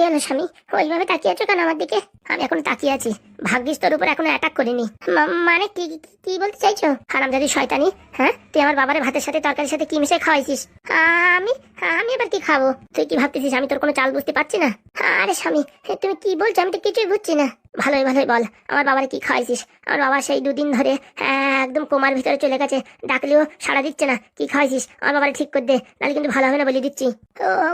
কে হলো স্বামী? ওইভাবে তাকিয়ে আছো কেন আমার দিকে? আমি এখন তাকিয়ে আছি, ভাগ্যিস তোর উপর এখনো অ্যাটাক করিনি। মানে কি কি বলতে চাইছো? হারামজাদি শয়তানি, হ্যাঁ তুই আমার বাবারে ভাতের সাথে তরকারির সাথে কি মিশিয়ে খাওয়াইছিস? আমি আমি এবার কি খাবো? তুই কি ভাবতেছিস আমি তোর কোনো চাল বুঝতে পারছি না? আরে স্বামী, তুমি কি বলছো? আমি তো কিছুই বুঝছি না। ভালোই ভালোই বল, আমার বাবারে কি খাওয়াইছিস? আমার বাবা সেই দুদিন ধরে একদম কোমার ভিতরে চলে গেছে, ডাকলেও সাড়া দিচ্ছে না। কি খাওয়াইছিস আমার বাবারে ঠিক করে দে, নাহলে কিন্তু ভালো হবে না বলে দিচ্ছি।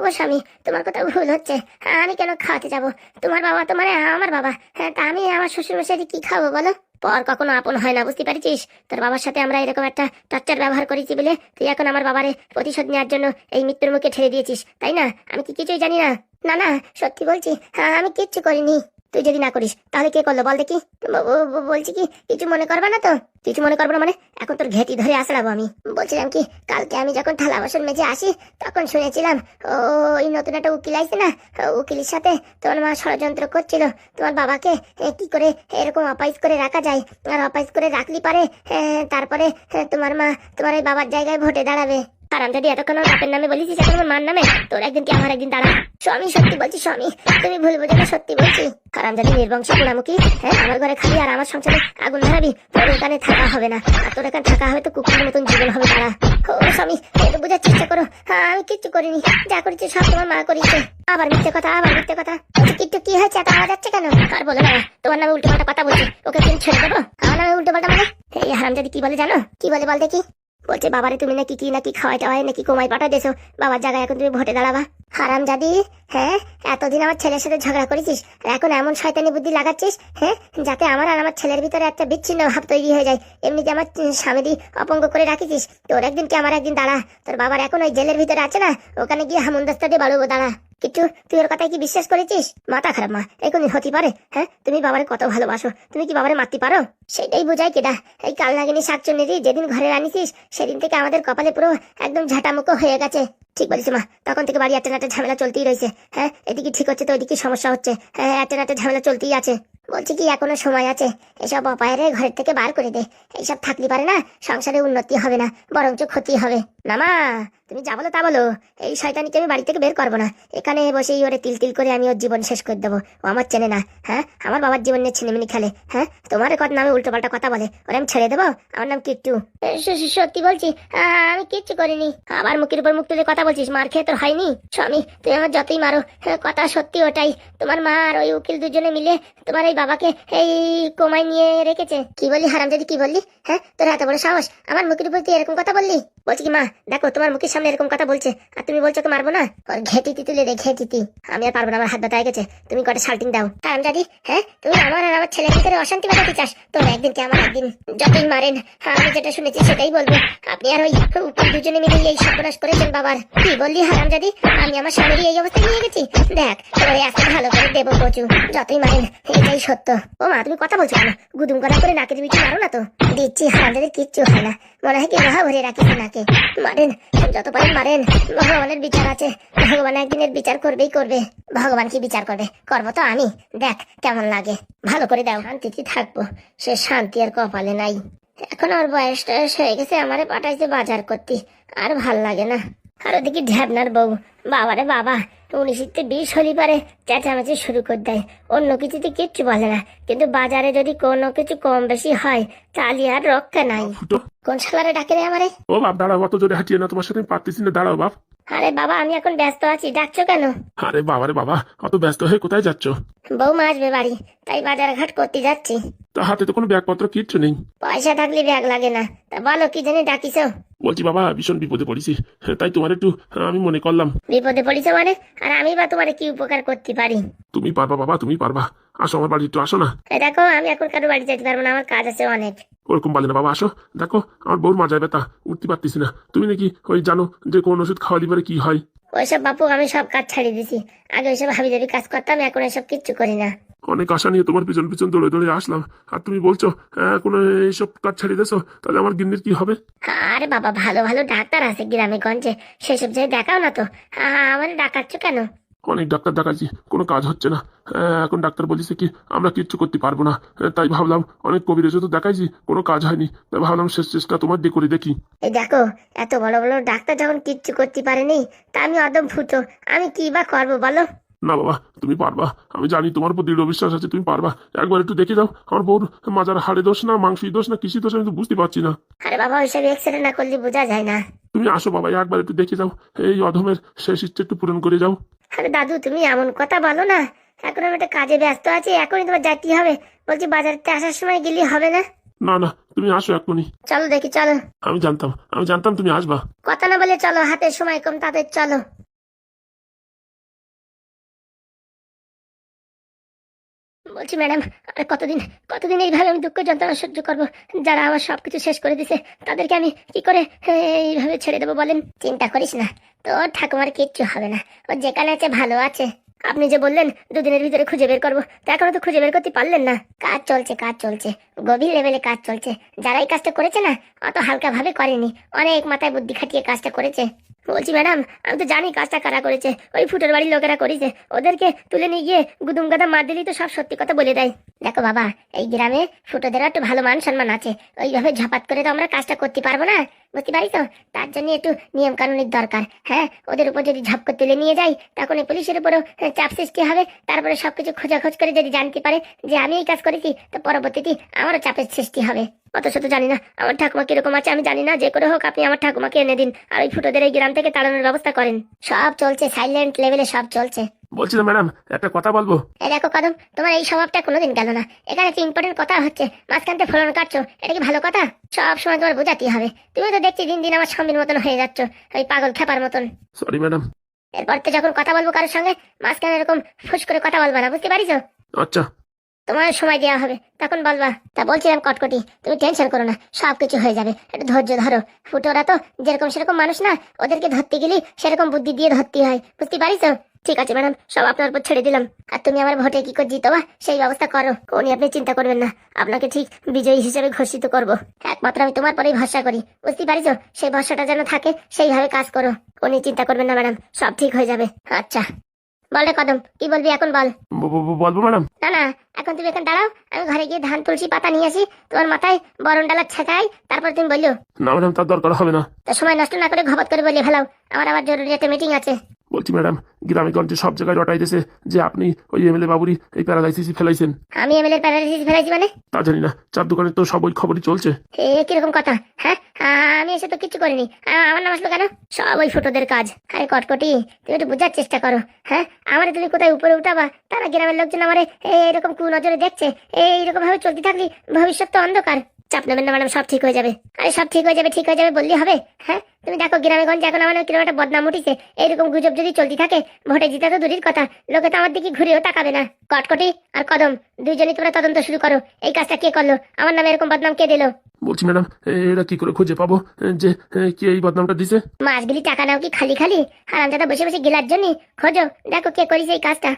ও স্বামী, তোমার কথা ভুল হচ্ছে। আমি কেন খাওয়াতে যাবো? তোমার বাবা তো মানে আমার বাবা। হ্যাঁ, তা আমি আমার শ্বশুর মশাই কি খাবো বলো? পর কখনো আপন হয় না, বুঝতে পারছিস? তোর বাবার সাথে আমরা এরকম একটা টর্চার ব্যবহার করেছি বলে তুই এখন আমার বাবারে প্রতিশোধ নেওয়ার জন্য এই মৃত্যুর মুখে ঠেলে দিয়েছিস, তাই না? আমি কি কিছুই জানি না? না না, সত্যি বলছি, আমি কিচ্ছু করিনি। তুই যদি না করিস তাহলে কে করলো বল দেখি? বলছি কি, কিছু মনে করবা না তো? কিছু মনে করবো না মানে? এখন তোর ঘেটি ধরে আসলাবো আমি। বলছিলাম কি, কালকে আমি যখন থালা বাসন মেজে আসি তখন শুনেছিলাম ওই নতুন একটা উকিল আইছে না, উকিলের সাথে তোমার মা ষড়যন্ত্র করছিল তোমার বাবাকে কি করে এরকম অপাইস করে রাখা যায়, আর অপাইস করে রাখলি পারে তারপরে তোমার মা তোমার এই বাবার জায়গায় ভোটে দাঁড়াবে। আর আমি যদি এতক্ষণ আমার বাপের নামে বলেছিস, এখন আমার মার নামে, তোর একদিন কি আমার একদিন দাঁড়া। স্বামী সত্যি বলছি স্বামী, তুমি ভুল বোঝো না, সত্যি বলছি। আর আমি যদি নির্বংশ পোড়ামুখী, হ্যাঁ আমার ঘরে খাবি আর আমার সংসারে আগুন ধরাবি, তোর এখানে থাকা হবে না। আর তোর এখানে থাকা হবে তো কুকুরের মতন জীবন হবে তারা। ও স্বামী, একটু বোঝার চেষ্টা করো। আমি কিচ্ছু করিনি, যা করেছি সব তোমার মা করেছে। আবার মিথ্যে কথা, আবার মিথ্যে কথা। কিট্টু কি হয়েছে, এত আওয়াজ যাচ্ছে কেন? আর বলো না, তোমার নামে উল্টো পাল্টা কথা বলছি, ওকে তুমি ছেড়ে দেবো? আমার নামে উল্টো পাল্টা মানে? এই হারামজাদি কি বলে জানো? কি বলে বল দেখি? বলছে বাবারে তুমি নাকি কি নাকি খাওয়াই টাওয়াই নাকি কোমায় পাঠা দেছো, বাবার জায়গায় এখন তুমি ভোটে দাঁড়াবা। হারামজাদি, হ্যাঁ এতদিন আমার ছেলের সাথে ঝগড়া করেছিস, এখন এমন শয়তানি বুদ্ধি লাগাচ্ছিস, হ্যাঁ যাতে আমার আর আমার ছেলের ভিতরে একটা বিচ্ছিন্ন ভাব তৈরি হয়ে যায়। এমনিতে আমার স্বামীদি অপঙ্গ করে রাখিছিস, তোর একদিন কি আমার একদিন দাঁড়া। তোর বাবার এখন ওই জেলের ভিতরে আছে না, ওখানে গিয়ে হামুনদাস্তা দিয়ে বাড়বো দাঁড়া। কিন্তু তুই ওর কথায় কি বিশ্বাস করেছিস? মাথা খারাপ মা, এখন হতে পারে? হ্যাঁ তুমি বাবারে কত ভালোবাসো, তুমি কি বাবারে মারতে পারো? সেটাই বোঝাই কেডা? এই কাল নাগিনী শাকচুন্নিরি যেদিন ঘরে আনিছিস সেদিন থেকে আমাদের কপালে পুরো একদম ঝাঁটামুখো হয়ে গেছে। ঠিক বলিস মা, তখন থেকে বাড়ি একটা নাটে ঝামেলা চলতেই রয়েছে। হ্যাঁ এদিকে ঠিক হচ্ছে তো ওইদিকে সমস্যা হচ্ছে, হ্যাঁ একটা নাটে ঝামেলা চলতেই আছে। বলছি কি এখনো সময় আছে, এসব অপায়ের ঘরের থেকে বার করে দে। এইসব থাকলে পারে না, সংসারে উন্নতি হবে না, বরঞ্চ ক্ষতি হবে। না মা, তুমি যা বলো তা বলো, এই শয়তানিকে আমি বাড়ি থেকে বের করবো না। এখানে বসেই ওরে তিল তিল করে আমি ওর জীবন শেষ করে দেবো। ও আমার চেনে না, হ্যাঁ আমার বাবার জীবন নিয়ে ছিনিমিনি খেলে, হ্যাঁ তোমার কথা নামে উল্টো পাল্টা কথা বলে, ওরে আমি ছেড়ে দেবো? আমার নাম কিট্টু। সত্যি বলছি, আমি কিচ্ছু করিনি। আবার মুখের উপর মুখ তুলে কথা বলছিস, মার খেয়ে তোর হয়নি? স্বামী তুমি আমার যতই মারো, কথা সত্যি ওটাই। তোমার মা আর ওই উকিল দুজনে মিলে তোমার এই বাবাকে এই কোমায় নিয়ে রেখেছে। কি বললি হারামজাদি, কি বললি? হ্যাঁ তোর এত বড় সাহস, আমার মুখের উপর তুই এরকম কথা বললি? বলছি কি মা, দেখো তোমার মুখের সামনে এরকম কথা বলছে আর তুমি বলছো ওকে মারবো না? ওর ঘেটিতি তুলে রে ঘেটিতি, আমি আর পারবো না, আমার হাত ব্যথা হয়ে গেছে। তুমি কটা শাল্টিং দাও। হারামজাদি, হ্যাঁ তুমি আমার আর আমার ছেলের ভিতরে অশান্তি বাঁধাতে চাস? তোর একদিন কি আমার একদিন, যতই মারেন আমি যেটা শুনেছি সেটাই বলবো। আপনি আর ওই উকিল দুজনে মিলে এই সর্বনাশ করেছেন বাবার। কি বললি হারামজাদি, আমি আমার স্বামীর এই অবস্থায় নিয়ে গেছি? দেখ তোরে আজকে ভালো করে দেবো কচু, যতই মারেন এটাই সত্য। ও মা তুমি কথা বলছো কেন? গুদুম করা করে নাকের বিচি মারো না তো। দিচ্ছি হারামজাদি, কিচ্ছু হয় না, মনে হয় কি লোহা ভরে রাখিস নাকে। মারেন, যত পারেন মারেন, ভগবানের বিচার আছে, ভগবান একদিনের বিচার করবেই করবে। ভগবান কি বিচার করবে? করবো তো আমি, দেখ কেমন লাগে। ভালো করে দাও, শান্তিতে থাকবো। সে শান্তি আর কপালে নাই। এখন ওর বয়স টয়স হয়ে গেছে, আমারে পাঠাইছে বাজার করতে, আর ভাল লাগে না। আর ওদিকে ঢ্যাবনার বউ, বাবারে বাবা, 19-20 হলি পারে চেঁচামেচি শুরু করে দেয়। অন্য কিছুতে কিচ্ছু বলে না, কিন্তু বাজারে যদি কোনো কিছু কম বেশি হয় তাহলে আর রক্ষা নাই। কোন শালারে ডাকে রে আমারে? ও বাপ দাঁড়াও, অত জোরে হাঁটিয়ে না, তোমার সাথে আমি পারতেছি না, দাঁড়াও বাপ। আরে বাবা আমি এখন ব্যস্ত আছি, ডাকছো কেন? আরে বাবারে বাবা, অত ব্যস্ত হয়ে কোথায় যাচ্ছ? বৌমা আসবে বাড়ি, তাই বাজার ঘাট করতে যাচ্ছি। তা হাতে তো কোনো ব্যাগপত্র কিচ্ছু নেই। পয়সা থাকলে ব্যাগ লাগে না। তা বলো কি জানি ডাকিছো? বলছি বাবা ভীষণ বিপদে পড়েছি, তাই তোমার একটু আমি মনে করলাম। বিপদে পড়েছো মানে? আর আমি বা তোমার কি উপকার করতে পারি? তুমি পারবা বাবা, তুমি পারবা, আসো আমার বাড়ি একটু আসো না। দেখো আমি এখন কারো বাড়ি যেতে পারবো না, আমার কাজ আছে অনেক। ওরকম বলে না বাবা, আসো। দেখো আমার বউর মাজায় ব্যথা, উঠতে পারতেছি না। তুমি নাকি ওই জানো যে কোন ওষুধ খাওয়ালি পরে কি হয়? ওইসব বাপু আমি সব কাজ ছাড়িয়ে দিছি, আগে ওইসব হাবি জাবি কাজ করতাম, এখন এসব কিচ্ছু করি না। অনেক আশা নিয়ে তোমার পিছন পিছন দৌড়ে দৌড়ে আসলাম, আর তুমি বলছো কোনো এইসব কাজ ছাড়িয়ে দেছো, তাহলে আমার গিন্নির কি হবে? আরে বাবা, ভালো ভালো ডাক্তার আছে গ্রামে গঞ্জে, সেসব জায়গায় দেখাও না তো। আমার ডাকাচ্ছ কেন? অনেক ডাক্তার দেখাচ্ছি, কোনো কাজ হচ্ছে না। এখন ডাক্তার বলেছে কি আমরা কিচ্ছু করতে পারবো না। তাই ভাবলাম, অনেক কবিরাজও তো দেখাইছি, কোনো কাজ হয়নি, তাই ভাবলাম শেষ চেষ্টা তোমার দিয়ে করে দেখি। এই দেখো, এত বড় বড় ডাক্তার যখন কিচ্ছু করতে পারেনি, তা আমি অদম ফুটো, আমি কি বা করবো বলো? না বাবা, তুমি পারবা, আমি জানি তোমার উপর দৃঢ় বিশ্বাস আছে, তুমি পারবা। একবার একটু দেখে যাও আমার বউর মাজার হাড়ে দোষ না মাংসই দোষ না কৃষি দোষ, আমি তো বুঝতে পারছি না। আরে বাবা, ওইসব এক্সরে না করলে বোঝা যায় না। তুমি আসো বাবা, একবার একটু দেখে যাও, এই অধমের শেষ ইচ্ছে একটু পূরণ করে যাও। আরে দাদু, তুমি এমন কথা বলো না। এখন আমি একটা কাজে ব্যস্ত আছি, এখনই তোমার যেতে হবে। বলছি বাজারতে আসার সময় গেলে হবে না? না না, তুমি আসো এক্ষুনি। চলো দেখি, চলো। আমি জানতাম তুমি আসবা। কথা না বলে চলো, হাতের সময় কম, তাদের চলো। বলছি ম্যাডাম, আর কতদিন কতদিন এইভাবে আমি দুঃখ যন্ত্রণা সহ্য করবো? যারা আমার সবকিছু শেষ করে দিছে তাদেরকে আমি কি করে এইভাবে ছেড়ে দেবো বলেন? চিন্তা করিস না, তোর ঠাকুমার কিচ্ছু হবে না। ও যেখানে আছে ভালো আছে। আপনি যে বললেন দুদিনের ভিতরে খুঁজে বের করবো, তা এখনো তো খুঁজে বের করতে পারলেন না। কাজ চলছে, কাজ চলছে, গভীর লেভেলে কাজ চলছে। যারা এই কাজটা করেছে না, অত হালকা ভাবে করেনি, অনেক মাথায় বুদ্ধি খাটিয়ে কাজটা করেছে। বলছি ম্যাডাম, আমি তো জানি কাজটা কারা করেছে, ওই ফুটোর বাড়ির লোকেরা করেছে। ওদেরকে তুলে নিয়ে গিয়ে গুদুম গাদা মার দিলেই তো সব সত্যি কথা বলে দেয়। দেখো বাবা, এই গ্রামে ফুটোদের একটু ভালো মান সম্মান আছে, ওইভাবে ঝাপাত করে তো আমরা কাজটা করতে পারবো না, বুঝতে পারি তো। তার জন্য একটু নিয়ম কানুনের দরকার। হ্যাঁ, ওদের উপর যদি ঝাপ করে তুলে নিয়ে যাই, তখন এই পুলিশের উপরও চাপ সৃষ্টি হবে। তারপরে সবকিছু খোঁজাখোঁজ করে যদি জানতে পারে যে আমি এই কাজ করেছি, তো পরবর্তীতে আমারও চাপের সৃষ্টি হবে। অত শত জানি না আমার ঠাকুমা কিরকম আছে, আমি জানি না। যে করে হোক আপনি আমার ঠাকুমাকে এনে দিন, আর ওই ফুটোদের এই গ্রাম থেকে তাড়ানোর ব্যবস্থা করেন। সব চলছে সাইলেন্ট লেভেলে, সব চলছে। বলছিলাম ম্যাডাম, একটা কথা বলবো। এই দেখো কদম, তোমার এই স্বভাবটা কোনোদিন গেল না। এখানে একটা ইম্পর্টেন্ট কথা হচ্ছে, মাঝখানতে ফলন কাটছো, এটা কি ভালো কথা? সব সময় তোমার বোঝাতেই হবে। তুমি তো দেখছি দিন দিন আমার স্বামীর মতন হয়ে যাচ্ছ, ওই পাগল খেপার মতন। Sorry madam. এরপর তো যখন কথা বলবো কারোর সঙ্গে, মাঝখানে এরকম ফুস করে কথা বলবা না, বুঝতে পারিছো? আচ্ছা। তোমার সময় দেওয়া হবে, তখন বলবা। তা বলছিলাম কটকটি, তুমি টেনশন করো না, সবকিছু হয়ে যাবে, একটু ধৈর্য ধরো। ফুটোরা তো যেরকম সেরকম মানুষ না, ওদেরকে ধরতে গেলে সেরকম বুদ্ধি দিয়ে ধরতে হয়, বুঝতে পারিছো? ঠিক আছে ম্যাডাম, সব আপনার উপর ছেড়ে দিলাম। আর তুমি আমার ভোটে কি করে জিতবা সেই ব্যবস্থা করো, ও নিয়ে আপনি চিন্তা করবেন না। আপনাকে ঠিক বিজয়ী হিসেবে ঘোষিত করব। একমাত্র আমি তোমার পরেই ভরসা করি, বুঝতে পারিছো? সেই ভরসাটা যেন থাকে, সেইভাবে কাজ করো। ও নিয়ে চিন্তা করবেন না ম্যাডাম, সব ঠিক হয়ে যাবে। আচ্ছা বলে কদম, কি বলবি এখন বল। বলবো ম্যাডাম। না না, এখন তুমি এখানে দাঁড়াও, আমি ঘরে গিয়ে ধান তুলসী পাতা নিয়ে আসি, তোমার মাথায় বরণ ডালা ছেঁকাই, তারপর তুমি বললো। না ম্যাডাম, তার দরকার হবে না। তো সময় নষ্ট না করে ঘপত করে বলে ফেলাও, আমার আবার জরুরি একটা মিটিং আছে। বলছি ম্যাডাম, গ্রামে গঞ্জে সব জায়গায় রটাইতেছে যে আপনি ওই এমএলএ বাবুরি এই প্যারালাইসিস ফেলাইছেন। আমি এমএলএ প্যারালাইসিস ফেলাইছি মানে? তা জানি না, চার দোকানে তো সব ওই খবরই চলছে। এ কিরকম কথা? হ্যাঁ, আমি এসে তো কিছু করিনি। আমার নাম আসলো কেন? সব ওই ফুটোদের কাজ। আরে কটকটি, তুমি একটু বোঝার চেষ্টা করো। হ্যাঁ, আমারে তুমি কোথায় উপরে উঠাবা, তারা গ্রামের লোকজন আমারে এরকম কুনজরে দেখছে। এইরকম ভাবে চলতে থাকলে ভবিষ্যৎ তো অন্ধকার। চাপ নেবেন না ম্যাডাম, সব ঠিক হয়ে যাবে। আরে সব ঠিক হয়ে যাবে, ঠিক হয়ে যাবে বললেই হবে? হ্যাঁ, তুমি দেখো গ্রামে গঞ্জে এখন আমার কিরকম একটা বদনাম উঠিছে। এইরকম গুজব যদি চলতে থাকে, ভোটে জিতা তো দূরের কথা, লোকে তো আমার দিকে ঘুরেও তাকাবে না। কটকটি আর কদম, দুইজনই তোমরা তদন্ত শুরু করো। এই কাজটা কে করলো, আমার নামে এরকম বদনাম কে দিল? বলছি ম্যাডাম, এরা কি করে খুঁজে পাবো যে কি এই বদনামটা দিছে? মাসগুলি টাকা নাও কি খালি খালি? হারামজাদা বসে বসে গেলার জন্য খোঁজো, দেখো কে করিস এই কাজটা।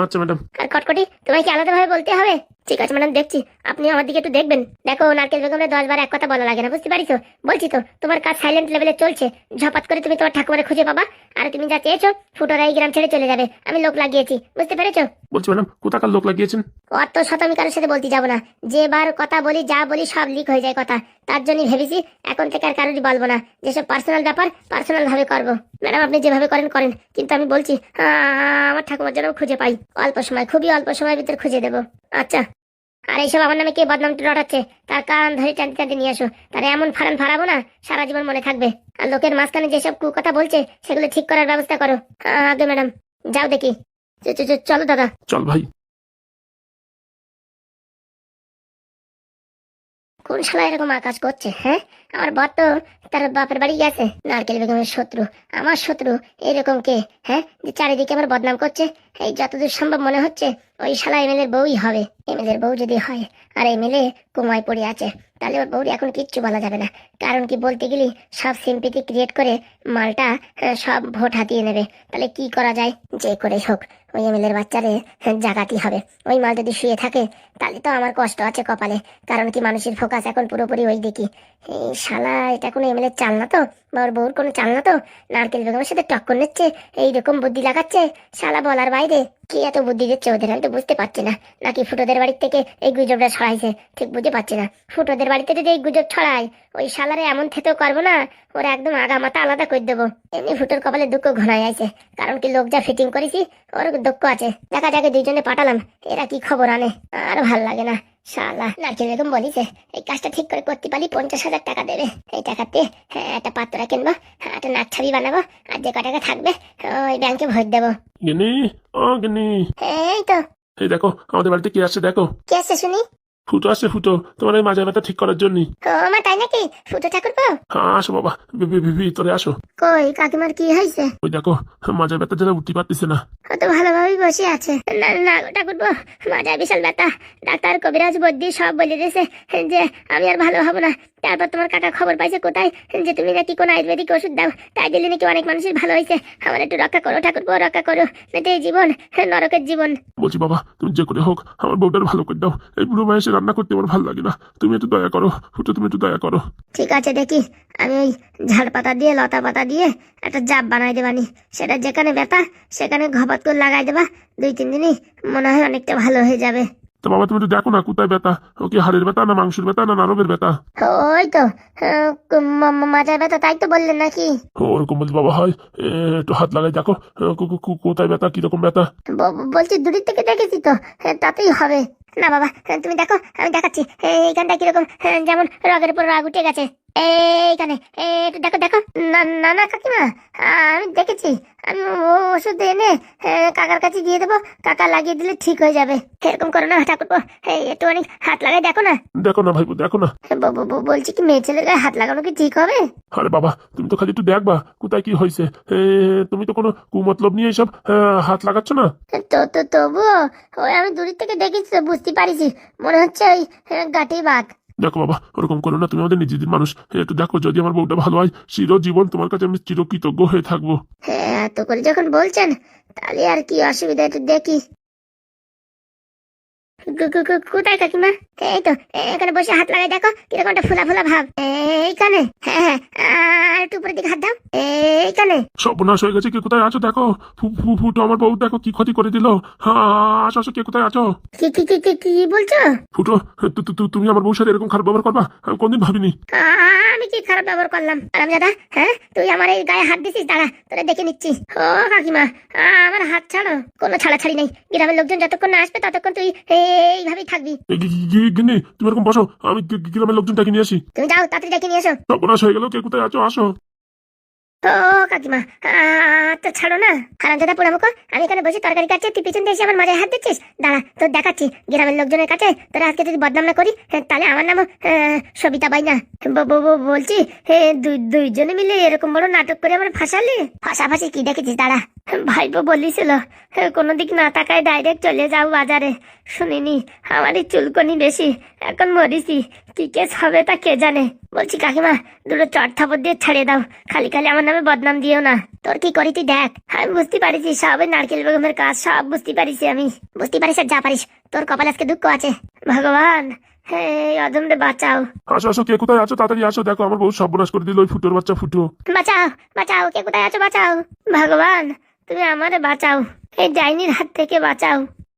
আচ্ছা ম্যাডাম। আর কটকটি, তোমায় কি আলাদা ভাবে বলতে হবে? ঠিক আছে ম্যাডাম, দেখছি। আপনি আমার দিকে একটু দেখবেন। দেখো, নারকেল বেগমরে 10 বার এক কথা বলা লাগে না, বুঝতে পারিছো? বলছি তো, তোমার কাজ সাইলেন্ট লেভেলে চলছে। ঝপাত করে তুমি তোমার ঠাকুমারে খুঁজে পাবা, আর তুমি যা চেয়েছো ফুটোরা এই গ্রাম ছেড়ে চলে যাবে। আমি লোক লাগিয়েছি, বুঝতে পেরেছো? বলছি ম্যাডাম, কোথাকার লোক লাগিয়েছেন? অত শত আমি কারোর সাথে বলতে যাবো না। যে বার কথা বলি, যা বলি সব লিক হয়ে যায় কথা। তার জন্যই ভেবেছি এখন থেকে আর কারোরই বলবো না, যেসব পার্সোনাল ব্যাপার পার্সোনাল ভাবে করবো। ম্যাডাম আপনি যেভাবে করেন করেন, কিন্তু আমি বলছি আমার ঠাকুমার জন্য খুঁজে পাই। অল্প সময়, খুবই অল্প সময়ের ভিতরে খুঁজে দেবো। আচ্ছা, আর এইসব আমার নামে কে বদনাম রটাচ্ছে, তার কান ধরে টানতে টানতে নিয়ে আসো। তারা এমন ফারান ফারাবো না, সারা জীবন মনে থাকবে। আর লোকের মাঝখানে যেসব কুকথা বলছে, সেগুলো ঠিক করার ব্যবস্থা করো। আগে ম্যাডাম, যাও দেখি। চলো দাদা। চল ভাই। কোন শালা এরকম আকাশ করছে? হ্যাঁ, আমার বর তো তার বাপের বাড়ি গেছে। নারকেল বেগমের শত্রু, আমার শত্রু এরকম কে? হ্যাঁ, যে চারিদিকে আমার বদনাম করছে। এই যতদূর সম্ভব মনে হচ্ছে ওই শালা এমএলএর বউই হবে। এমএলএর বউ যদি হয়, আর এমএলএ কুমায় পড়ে আছে, তাহলে ওর বউর এখন কিচ্ছু বলা যাবে না। কারণ কি, বলতে গেলে সব সিম্পিতি ক্রিয়েট করে মালটা সব ভোট হাতিয়ে নেবে। তাহলে কি করা যায়? যে করে হোক ওই এমএলএর বাচ্চারে জাগাতি হবে। ওই মাল যদি শুয়ে থাকে, তাহলে তো আমার কষ্ট আছে কপালে। কারণ কি, মানুষের ফোকাস এখন পুরোপুরি ওই দিকে। এই শালা, এটা কোনো এমএলএর চাল না তো, বউর কোনো চাল না তো, নারকেল বেগমের সাথে টক্কর নিচ্ছে, এইরকম বুদ্ধি লাগাচ্ছে, শালা বলার বাইরে। কি এত বুদ্ধি দিচ্ছে ওদের, আমি তো বুঝতে পারছি না। নাকি ফুটোদের বাড়ির থেকে এই গুজবটা ছড়াইছে, ঠিক বুঝতে পারছি না। ফুটোদের বাড়িতে যদি এই গুজব ছড়ায়, ওই শালারে এমন থেতেও করবো না, ওরা একদম আগা মাথা আলাদা করে দেবো। এমনি ফুটোর কপালে দুঃখ ঘনায় আছে, কারণ কি লোক যা ফিটিং করেছি, ওর দুঃখ আছে। দেখা যাকে দুইজনে পাঠালাম, এরা কি খবর আনে, আর ভাল লাগে না। শালা নারকেল বেগম বলিছে এই কাজটা ঠিক করে করতে পারি 50,000 টাকা দেবে। এই টাকাতে একটা পাত্রা কিনবো, একটা নাক ছাবি বানাবো, আর যে কটাকা থাকবে ওই ব্যাংকে ভোট দেবো। গিন্নি, ও গিন্নি, এই তো। এই দেখো আমাদের বাড়িতে কে আসছে দেখো। কে আসছে শুনি? ফুটো আসছে, ফুটো তোমার এই মাজা ব্যথা ঠিক করার জন্য। ও মা, তাই নাকি? ফুটো ঠাকুরপো, হ্যাঁ আসো বাবা, ভিতরে আসো। কই কাকিমার কি হয়েছে? ওই দেখো মাজা ব্যথা যেন উঠতে পারতেছে না। ও তো ভালোভাবেই বসে আছে। না না গো ঠাকুরপো, মাজায় বিশাল ব্যথা। ডাক্তার কবিরাজ বৈদ্যি সব বলে দিয়েছে যে আমি আর ভালো হব না। তারপর তোমার কাকা খবর পাইছে কোথায় যে তুমি নাকি কোন আয়ুর্বেদিক ওষুধ দাও, তাই দিলে নাকি অনেক মানুষের ভালো হয়েছে। আমার একটু রক্ষা করো ঠাকুরপো, রক্ষা করো, নয়তো এই জীবন নরকের জীবন। বলছি বাবা, তুমি যে করে হোক আমার বউটার ভালো করে দাও। এই বুড়ো বয়সে রান্না করতে আমার ভালো লাগে না। তুমি একটু দয়া করো ফুটো, তুমি একটু দয়া করো। ঠিক আছে, দেখি আমি ওই ঝাড় পাতা দিয়ে লতা পাতা দিয়ে একটা জাপ বানাই দেবানি। সেটা যেখানে ব্যথা সেখানে ঘপাত করে লাগাই দেবা, 2-3 দিনই মনে হয় অনেকটা ভালো হয়ে যাবে। তো বাবা তুমি একটু দেখো না কোথায় ব্যথা, ও কি হাড়ের ব্যথা না মাংসের ব্যথা না নারবের ব্যথা? ওই তো মাজার ব্যথা, তাই তো বললেন নাকি? ওরকম বলছি বাবা হয়, একটু হাত লাগাই দেখো কোথায় ব্যথা, কিরকম ব্যথা। বলছি দূরের থেকে দেখেছি তো, তাতেই হবে। না বাবা, তুমি দেখো, আমি দেখাচ্ছি। এইখানটা কিরকম, যেমন রগের উপর রাগ উঠে গেছে। এইখানে একটু দেখো দেখো। না না না কাকিমা, আমি দেখেছি। আমি ওষুধ এনে কাকার কাছে দিয়ে দেবো, কাকা লাগিয়ে দিলে ঠিক হয়ে যাবে। এরকম করো না ঠাকুরপো, একটু অনেক হাত লাগাই দেখো না। দেখো না ভাইপো, দেখো না। বলছি কি মেয়ে ছেলে গায়ে হাত লাগানো কি ঠিক হবে? আরে বাবা তুমি তো খালি একটু দেখবা কোথায় কি হয়েছে। তুমি তো কোনো কুমতলব নিয়ে এইসব হাত লাগাচ্ছ না। তবুও ওই আমি দূরের থেকে দেখেছি তো, বুঝতে পারিছি মনে হচ্ছে ওই গাঁটি বাঘ। দেখো বাবা ওরকম করো না, তুমি আমাদের নিজেদের মানুষ। একটু দেখো, যদি আমার বউটা ভালো হয় চিরজীবন তোমার কাছে আমি চিরকৃতজ্ঞ হয়ে থাকবো। হ্যাঁ, এত করে যখন বলছেন তাহলে আর কি অসুবিধা, একটু দেখি। কোথায় কাকিমা? এই তো, এখানে বসে হাত লাগাই দেখো কিরকম একটা ফোলা ফোলা ভাব। এইখানে, হ্যাঁ হ্যাঁ, আর একটু উপরের দিকে হাত দাও। এইখানে। সর্বনাশ হয়ে গেছে, কে কোথায় আছো দেখো। ফুটো আমার বউ দেখো কি ক্ষতি করে দিল। হ্যাঁ আসো আসো, কে কোথায় আছো? কি কি কি কি কি বলছো? ফুটো তুমি আমার বউর সাথে এরকম খারাপ ব্যবহার করবা আমি কোনদিন ভাবিনি। আমি কি খারাপ ব্যবহার করলাম আরামজাদা? হ্যাঁ, তুই আমার এই গায়ে হাত দিছিস, দাঁড়া তোরা দেখে নিচ্ছি। ও কাকিমা, আমার হাত ছাড়ো। কোনো ছাড়াছাড়ি নেই, গ্রামের লোকজন যতক্ষণ না আসবে ততক্ষণ তুই এইভাবেই থাকবি। গিন্নি তুমি এরকম বসো, আমি গ্রামের লোকজনটাকে নিয়ে আসি। তুমি যাও, তাড়াতাড়ি ডেকে নিয়ে এসো। সর্বনাশ হয়ে গেল, কে কোথায় আছো আসো। ও কাকিমা, তো ছাড়ো না। হারামজাদা পোড়ামুখো, আমি এখানে বসে তরকারি কাটছি, তুই পিছন দিয়ে এসে আমার মাথায় হাত দিচ্ছিস। দাঁড়া তোর দেখাচ্ছি গ্রামের লোকজনের কাছে তোরা আজকে যদি বদনাম না করি, তাহলে আমার নামও সবিতা বাই না। বলছি দুইজনে মিলে এরকম বড় নাটক করে আমার ফাঁসালি। ফাঁসাফাঁসি কি দেখেছিস? দাঁড়া, ভাইপো বলিছিল কোনো দিক না তাকায় ডাইরেক্ট চলে যাও বাজারে। শুনিনি, আমারই চুলকনি বেশি, এখন মরিছি। কি কেস হবে তা কে জানে। বলছি কাকিমা, দুটো চট থাপড় দিয়ে ছাড়িয়ে দাও, খালি খালি আমার নামে বদনাম দিও না। তোর কি করি তুই দেখ, আমি বুঝতে পারিছি সব নারকেল বেগমের কাজ, সব বুঝতে পারিছি আমি। বুঝতে পারিস আর যা পারিস, তোর কপালে আজকে দুঃখ আছে। ভগবান অধমরে বাঁচাও। আসো আসো, কে কোথায় আছো তাড়াতাড়ি আসো, দেখো আমার বউ সর্বনাশ করে দিল ওই ফুটোর বাচ্চা ফুটো। বাঁচাও বাঁচাও, কে কোথায় আছো বাঁচাও। ভগবান তুমি আমারে বাঁচাও, এই ডাইনির হাত থেকে বাঁচাও।